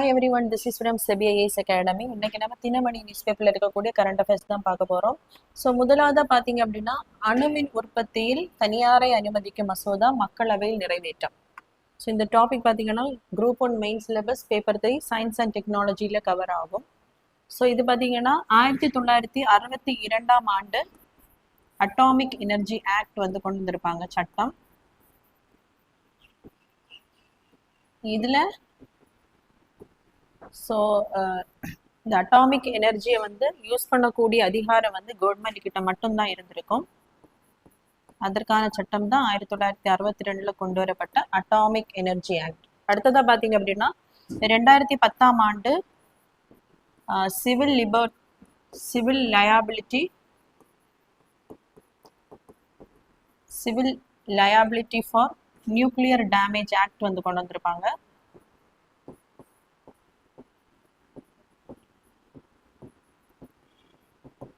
Hi everyone, this is from SEBI IAS Academy. இன்னைக்கு நம்ம Dinamani news பேப்பர்ல இருக்கக்கூடிய கரண்ட் அஃபேர்ஸ் தான் பார்க்க போறோம். ஸோ முதலாவதா பார்த்தீங்க அப்படின்னா அணுமின் உற்பத்தியில் தனியாரை அனுமதிக்கும் மசோதா மக்களவையில் நிறைவேற்றம். ஸோ இந்த டாபிக் பார்த்தீங்கன்னா group 1 main syllabus paper 3 science and டெக்னாலஜியில் கவர் ஆகும். ஸோ இது பார்த்தீங்கன்னா 1962ஆம் ஆண்டு அட்டாமிக் எனர்ஜி ஆக்ட் வந்து கொண்டு வந்திருப்பாங்க சட்டம். இதில் ஸோ இந்த அட்டாமிக் எனர்ஜியை வந்து யூஸ் பண்ணக்கூடிய அதிகாரம் வந்து கவர்மெண்ட் கிட்ட மட்டும்தான் இருந்திருக்கும். அதற்கான சட்டம் தான் 1962 கொண்டு வரப்பட்ட அட்டாமிக் எனர்ஜி ஆக்ட். அடுத்ததா பார்த்தீங்க அப்படின்னா 2010ஆம் ஆண்டு civil liability for nuclear damage act வந்து கொண்டு வந்திருப்பாங்க.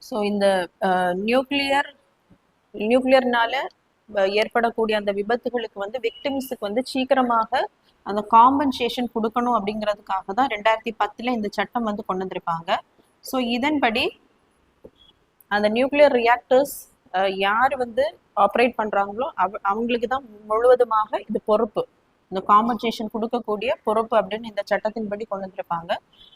ஸோ இந்த நியூக்ளியர்னால ஏற்படக்கூடிய அந்த விபத்துகளுக்கு வந்து விக்டிம்ஸுக்கு வந்து சீக்கிரமாக அந்த காம்பன்சேஷன் கொடுக்கணும் அப்படிங்கிறதுக்காக தான் 2010 இந்த சட்டம் வந்து கொண்டு வந்திருப்பாங்க. ஸோ இதன்படி அந்த நியூக்ளியர் ரியாக்டர்ஸ் யார் வந்து ஆப்ரேட் பண்ணுறாங்களோ அவங்களுக்கு தான் முழுவதுமாக இது பொறுப்பு, இந்த காம்பன்சேஷன் கொடுக்கக்கூடிய பொறுப்பு அப்படின்னு இந்த சட்டத்தின்படி கொண்டு வந்திருப்பாங்க.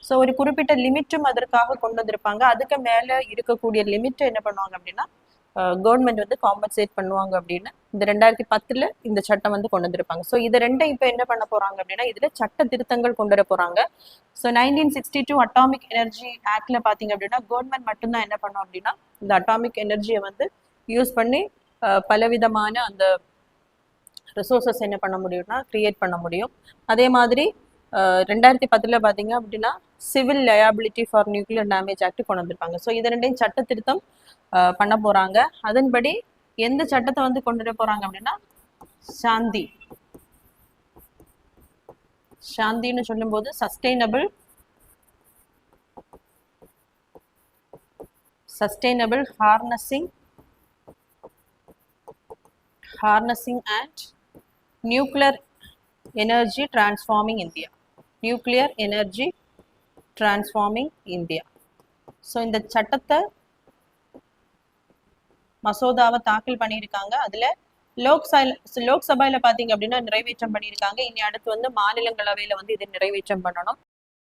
ஸோ ஒரு குறிப்பிட்ட லிமிட்டும் அதற்காக கொண்டு வந்திருப்பாங்க. அதுக்கு மேலே இருக்கக்கூடிய லிமிட்டை என்ன பண்ணுவாங்க அப்படின்னா கவர்மெண்ட் வந்து காம்பன்சேட் பண்ணுவாங்க அப்படின்னு இந்த 2010 இந்த சட்டம் வந்து கொண்டு வந்திருப்பாங்க. ஸோ இது ரெண்டும் இப்போ என்ன பண்ண போறாங்க அப்படின்னா இதில் சட்ட திருத்தங்கள் கொண்டு வர போறாங்க. ஸோ 1962 அட்டாமிக் எனர்ஜி ஆக்ட்ல பார்த்தீங்க அப்படின்னா கவர்மெண்ட் மட்டும்தான் என்ன பண்ணோம் அப்படின்னா இந்த அட்டாமிக் எனர்ஜியை வந்து யூஸ் பண்ணி பலவிதமான அந்த ரிசோர்ஸஸ் என்ன பண்ண முடியும்னா கிரியேட் பண்ண முடியும். அதே மாதிரி 2010 பார்த்தீங்க அப்படின்னா civil liability for nuclear damage act கொண்டு வந்திருப்பாங்க. ஸோ இது ரெண்டையும் சட்ட திருத்தம் பண்ண போறாங்க. அதன்படி எந்த சட்டத்தை வந்து கொண்டு வர போறாங்க அப்படின்னா சாந்தின்னு சொல்லும்போது sustainable harnessing and nuclear energy transforming India. So இந்த சட்டத்தை மசோதாவை தாக்கல் பண்ணியிருக்காங்க. அதுல லோக்சபையில பாத்தீங்க அப்படின்னா நிறைவேற்றம் பண்ணியிருக்காங்க. இனி அடுத்து வந்து மாநிலங்களவையில வந்து இதை நிறைவேற்றம் பண்ணணும்.